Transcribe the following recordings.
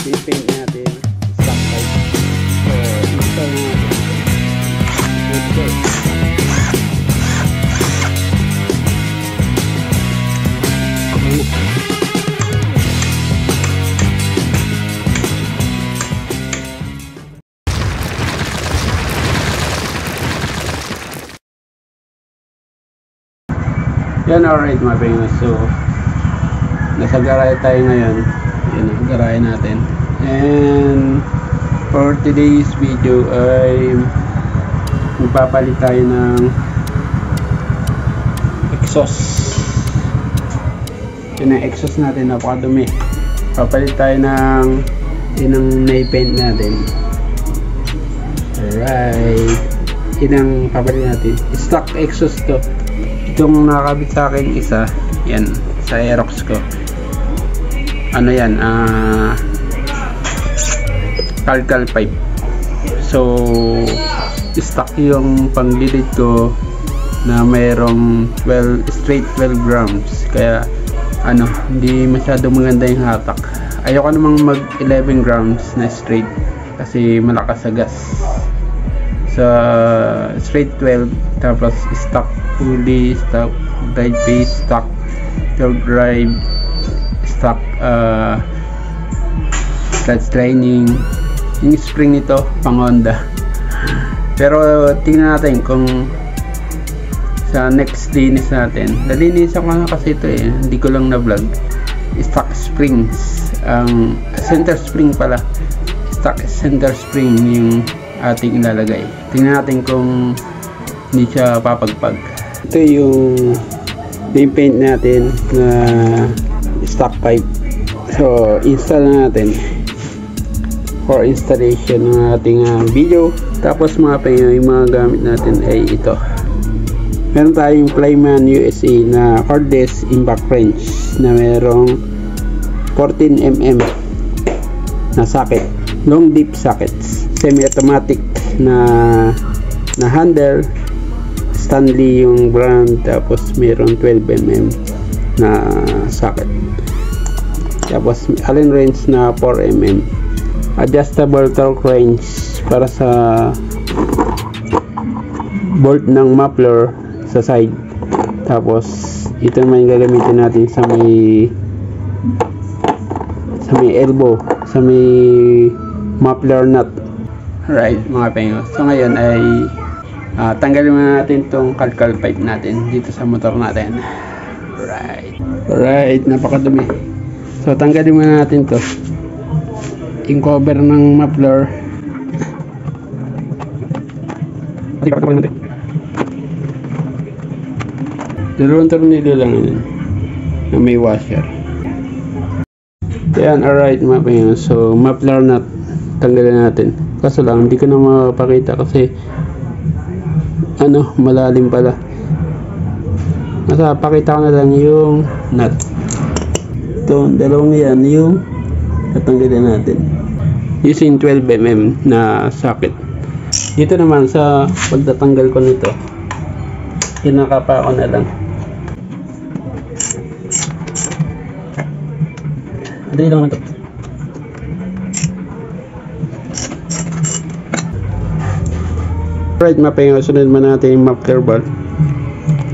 i-paint natin stock pipe. So, install natin. Let's go. Yan, alright mga pingos. So, nasa garahe tayo ngayon. Yan ang garahe natin. And for today's video ay magpapalit tayo ng exhaust. Yan ang exhaust natin, napakadumi. Papalit tayo ng yun ang nai-paint natin. Alright, yun ang papalit natin. Stock exhaust to. Itong nakakabit sa akin isa, yan, sa Aerox ko. Ano yan, Calcal pipe. So, stock yung panglilid ko na mayroong straight 12 grams. Kaya, hindi masyado maganda yung hatak. Ayoko namang mag 11 grams na straight kasi malakas sa gas. Sa straight 12, tapos stock pulley, stock drive base, stock third drive, stock clutch lining. Yung spring nito pang Honda. Pero tingnan natin kung sa next linis natin. Nalinisan ko na kasi ito hindi ko lang na vlog. Stock springs, ang center spring pala, stock center spring yung ating ilalagay. Tingnan natin kung hindi siya papagpag. Ito yung paint natin na stock pipe. So, install natin for installation ng ating video. Tapos yung mga gamit natin ay ito. Meron tayong Plyman USA na cordless impact wrench na merong 14mm na socket, long deep sockets, semi-automatic na handle, Stanley yung brand, tapos meron 12mm na socket, tapos Allen wrench na 4mm, adjustable torque wrench para sa bolt ng muffler sa side. Tapos ito naman yung gagamitin natin sa may elbow, sa may muffler nut. Right mga pengos, so ngayon ay tanggalin muna natin tong calcal pipe natin dito sa motor natin. Right, napakadumi. So tanggalin muna natin to, yung cover ng muffler. Dalawang tornilyo lang yun na may washer. Yan, alright mga pengos. So muffler nut tanggalin natin. Kaso lang hindi ko na mapakita kasi malalim pala. Pakita ko na lang yung nut. Ito, dalawang yan yung tatanggalin natin using 12mm na socket. Dito naman sa pagtatanggal ko nito, kinakapa ko na lang. Dali lang ito. Right, mapayang sunod man natin yung muffler bar.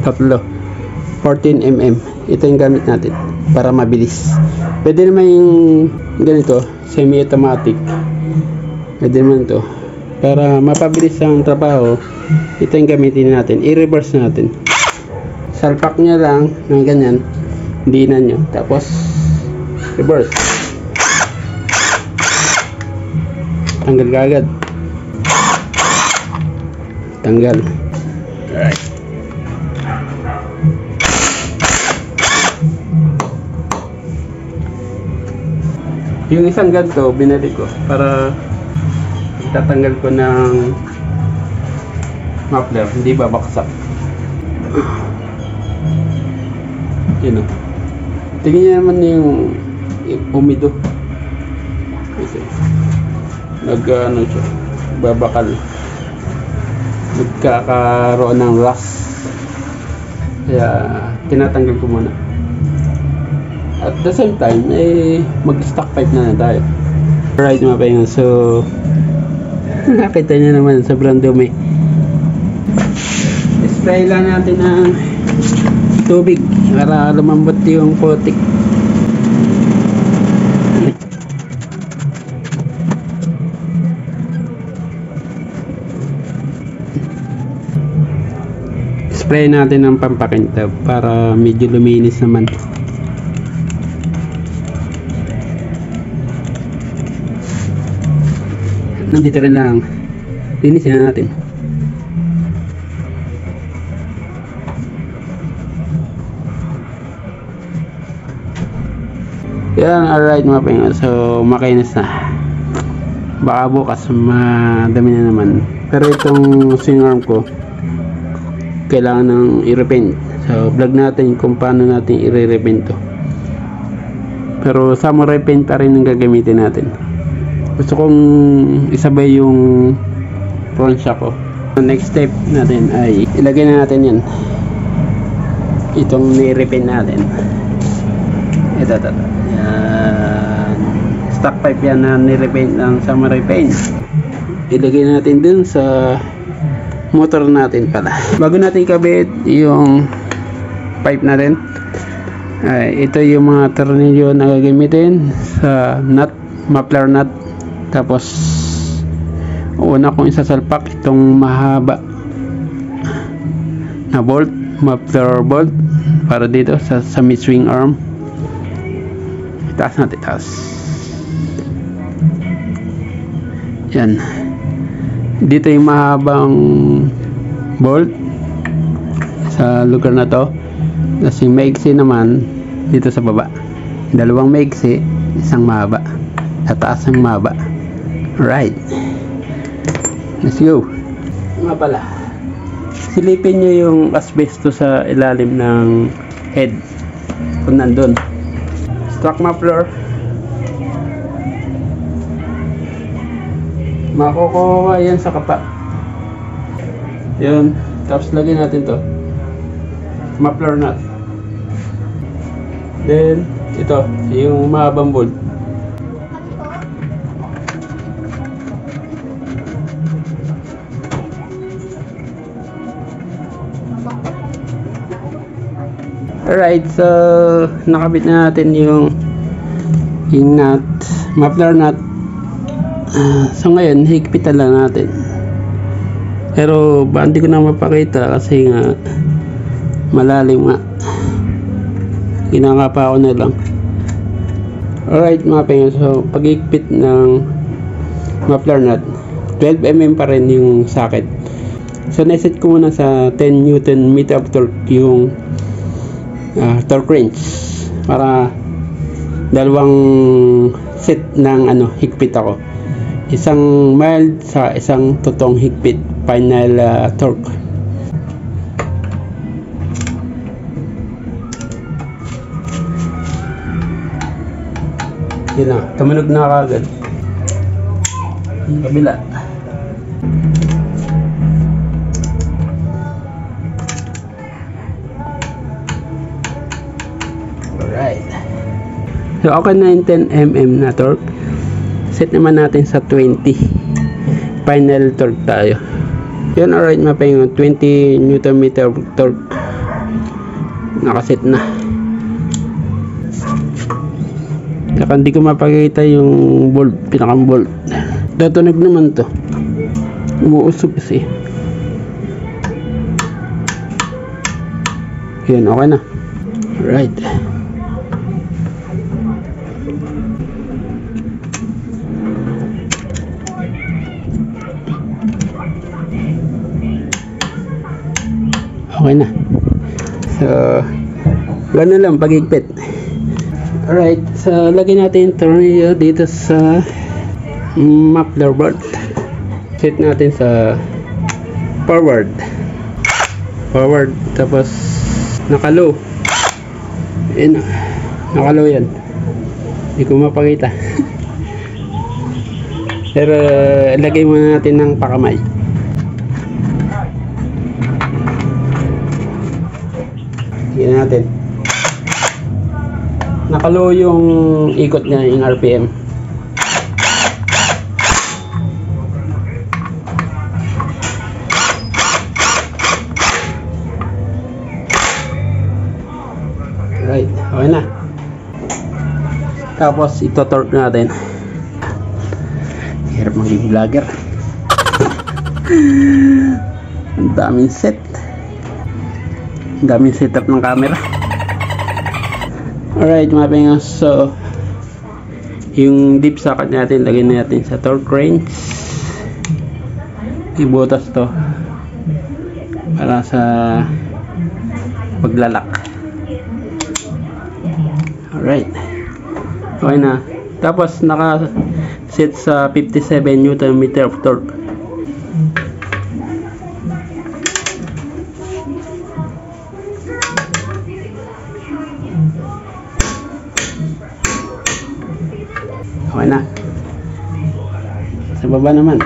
Tatlo, 14mm. Ito yung gamit natin para mabilis. Pwede naman yung ganito, semi-automatic. Pwede naman ito para mapabilis ang trabaho. Ito yung gamitin natin. I-reverse natin. Salpak nyo lang ng ganyan, dinan nyo, tapos reverse. Tanggal kagad. Tanggal. Alright. Yung isang ganito binili ko para tatanggal ko ng muffler, hindi babaksak. Yun o. Tingnan niyo naman yung umido. Ito. Siya, babakal. Nagkakaroon ng rust. Kaya tinatanggal ko muna. At the same time mag stock pipe na tayo. Alright mga pahinga, so nakita nyo naman sobrang dumi. Spray lang natin ng tubig para lumambot yung putik. Spray natin ng pampakintab para medyo luminis naman. Nandito rin lang, linisin na natin. Yan, alright mga pahinga, so makinis na. Baka bukas madami na naman, pero itong swing arm ko kailangan ng i-repaint. So vlog natin kung paano natin i-repaint to, pero samurai paint pa rin ang gagamitin natin. Gusto kong isabay yung front shock ko. Next step natin ay ilagay na natin yan, itong ni-repaint natin. Ito. Yan, stock pipe yan na ni-repaint ng samurai paint. Ilagay natin dun sa motor natin pala. Bago natin ikabit yung pipe natin, ito yung mga tornilyo na gagamitin sa nut, muffler nut. Tapos una kong isasalpak itong mahaba na bolt, muffler bolt, para dito sa mid swing arm. Taas natin, taas. Yan, dito yung mahabang bolt sa lugar na to, kasi maiksi naman dito sa baba. Dalawang maiksi, isang mahaba, sa taas ang mahaba. Alright, let's go. Nga pala, silipin nyo yung asbestos sa ilalim ng head kung nandun. Stock muffler, makukuha yan sa kapa. Yun, tapos lagyan natin to muffler nut. Then ito yung mahabang bolt. Alright, so nakabit na natin yung nut, muffler nut. So ngayon higpitan lang natin, pero hindi ko na mapakita kasi nga malalim nga, ginangapa ako na lang. Alright mga pahinga, so pag-higpit ng muffler nut, 12mm pa rin yung socket. So naset ko muna sa 10 Nm of torque yung torque wrench, para dalawang set ng higpit ako, isang mild sa isang totoong higpit final torque. Yun na, tumunog na kagad yung kabila. Alright, so okay na yung 10mm na torque. Set naman natin sa 20, final torque tayo. Yun, alright mapahinga, 20 Nm torque nakaset na. Saka hindi ko mapakita yung bolt, pinakang bolt. Tutunog naman to, umuusog kasi. Yun, okay na. Alright, okay na. So gano'n lang pag-higpit. Alright, so lagyan natin yung tornilyo dito sa muffler bolt. Set natin sa forward, tapos naka-low. Ayan, naka-low yan, hindi ko mapakita. Pero ilagay muna natin ng pakamay. Tingnan natin, nakalow yung ikot niya, yung RPM. Okay na. Tapos ito-torque natin. Hirap maging vlogger. Ang daming set. Ang daming setup ng camera. Alright mga pengas. So yung deep socket natin, lagyan natin sa torque wrench. Ibutas to para sa paglalak. Alright, okay na. Tapos naka set sa 57 Nm of torque. Okay na. Sa baba naman.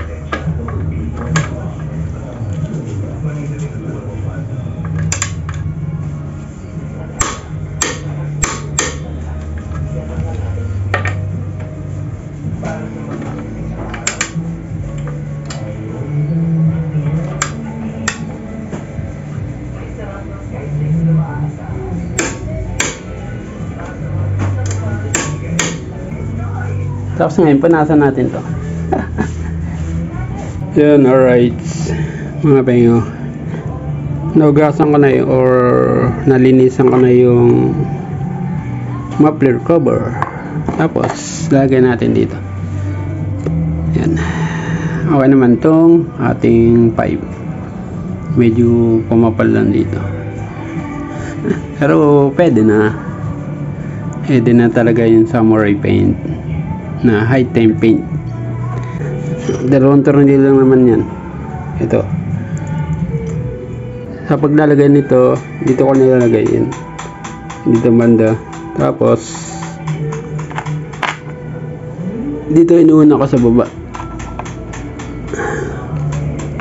Tapos ngayon, punasan natin to. Yan, alright. Mga pengo. Naugasan ko na yung, or nalinisan ko na yung muffler cover. Tapos, lagay natin dito. Yan. Okay naman tong ating pipe. Medyo pumapal lang dito. Pero, pwede na. Pwede na talaga yung samurai paint na high time paint. Dalawang tornilyo lang naman yan. Ito. Sa paglalagay nito, dito ko nilalagay yan. Dito banda. Tapos dito inuuna ko sa baba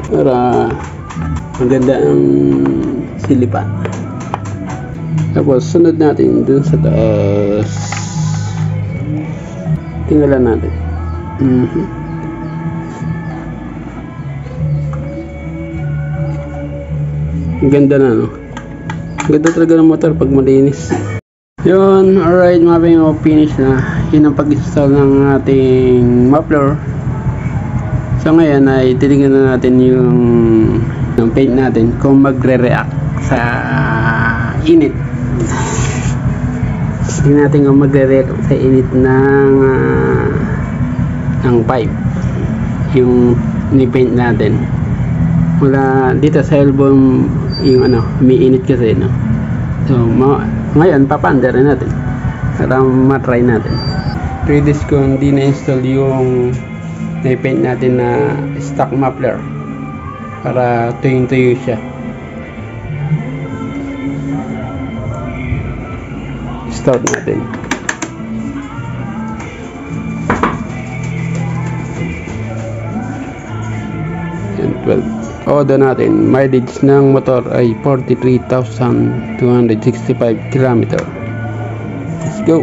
para maganda ang silipan. Tapos sunod natin dun sa taas. Tingnan natin. Ang ganda na, no? Ang ganda talaga ng motor pag malinis. Yun, alright mga pengo, finish na. Yun ang pag-install ng ating muffler. So ngayon ay titingnan na natin yung paint natin kung magre-react sa init. Tingnan natin kung magre-react sa init ng pipe, yung ni-paint natin. Mula dito sa elbow yung umiinit kasi, no? So ngayon papander natin para matry natin. 3 days ko hindi na-install yung ni-paint natin na stock muffler para tuyong-tuyo siya. Start natin. And 12. Order natin. Mileage ng motor ay 43,265 km. Let's go.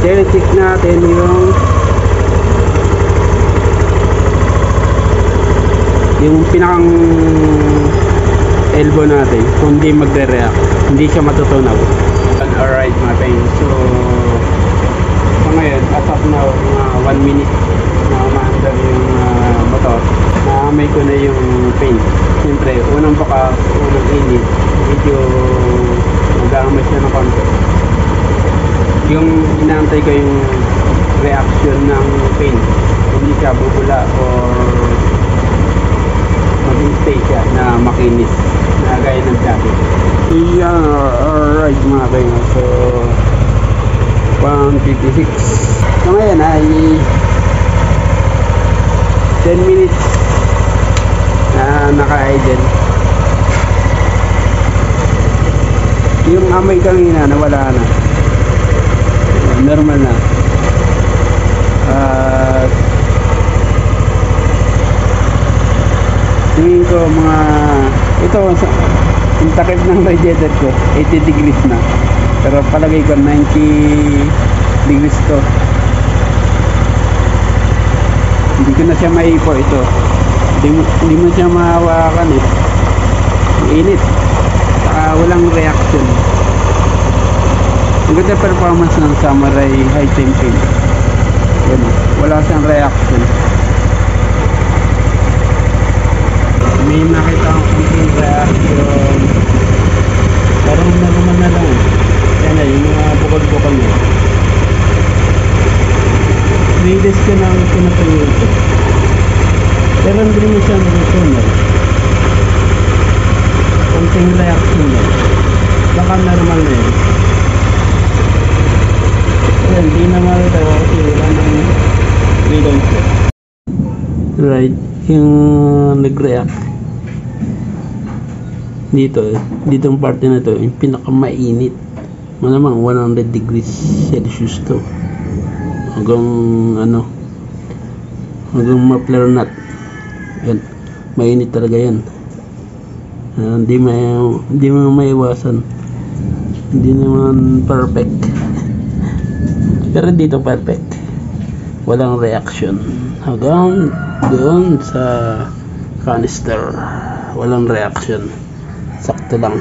Check natin yung pinakang elbow natin kung hindi magre-react, hindi siya matutunaw. Alright mga pengo, so ngayon as of now 1 minute na umaandar yung motor, naamoy ko na yung paint. Siyempre unang baka, unang init, medyo mag-aamoy siya ng konti. Yung inaantay ko yung reaction ng paint, hindi siya bubula or mag-stay siya na makinis na gaya ng jacket. Yeah, alright mga pengo, so 156. So ngayon ay 10 minutes na naka-idle. Yung amoy kanina nawala na, normal na. Tingin ko mga ito, yung takip ng radiator ko 80 degrees na, pero palagay ko 90 degrees to. Hindi ko na siya maipo ito Hindi mo siya mahawakan eh. Init. Saka walang reaction. Ang ganda performance ng Samurai high temping. Yan, wala siyang reaction. May nakita akong konting reaction. Parang naman na lang. Yan na, yung mga bukol-bukol niya. Release ko na ang pinatuloy ko. Pero hindi mo siya nasusunod. Konting reaction niya. Baka normal na yun. Ayan, hindi naman daw kasi wala nang reload ko. Right, yung nag-react dito ang parte na to, yung pinakamainit. Malamang 100 degrees Celsius to. Hanggang muffler nut. Yan, mainit talaga yan. Hindi mo maiwasan. Hindi naman perfect. Pero dito perfect. Walang reaction. Hanggang doon sa canister. Walang reaction. Sakto lang.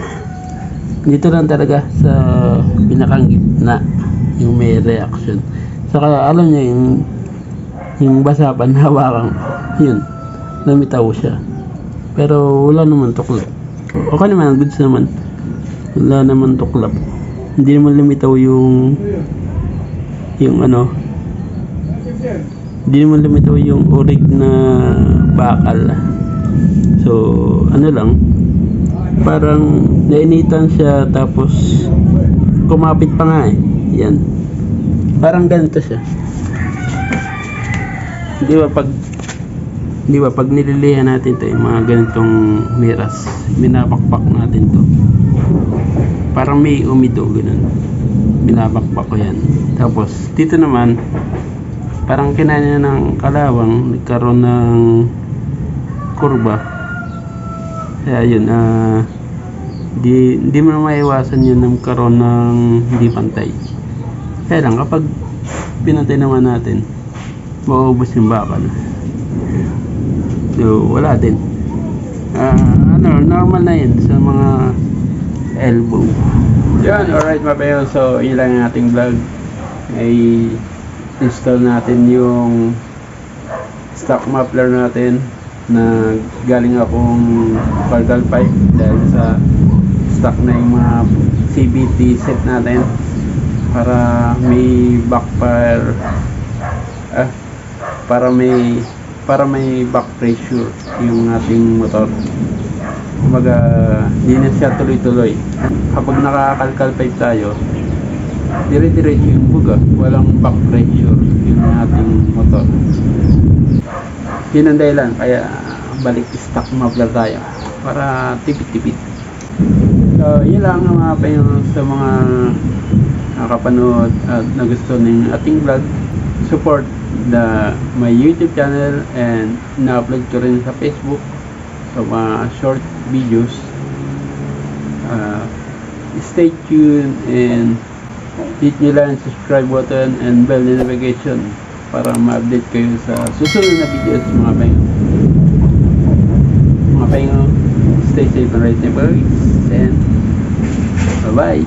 Dito lang talaga sa pinakang gitna yung may reaction. Saka alam niya yung basapan hawakan. Yun. Lumitaw siya. Pero wala naman tuklap. Okay naman, goods naman. Wala naman tuklap. Hindi naman lumitaw yung hindi naman lumitaw yung orig na bakal. So lang, parang nainitan siya tapos kumapit pa nga eh. Yan, parang ganito siya. Di ba pag nililihan natin to, yung mga ganitong miras, binabakbak natin to, parang may umido ganun, binabakbak ko yan. Tapos dito naman parang kinanya ng kalawang, nagkaroon ng kurba. Kaya yun, di mo na maiwasan yun na magkaroon ng hindi pantay. Kaya lang kapag pinantay naman natin, mauubos yung bakal. So wala din. Normal na yun sa mga elbow. Yan, alright mga bayo. So yun lang yung ating vlog. Ay install natin yung stock muffler natin na galing akong Pargal pipe dahil sa stock na yung mga CVT set natin para may backfire, para may back pressure yung ating motor. Kumbaga di na siya tuloy-tuloy. Kapag nakakalkal pipe tayo, dire-diretso yung buga, walang back pressure yung ating motor. Yun ang dahilan kaya balik stock muffler tayo para tipid-tipid. So yun lang ang mga payo sa mga nakapanood at nagusto ng ating vlog. Support my YouTube channel and na-upload ko rin sa Facebook sa mga short videos. Stay tuned and hit nyo lang subscribe button and bell notification para ma-update kayo sa susunod na videos mga paingo. Stay safe and right neighbors and bye bye.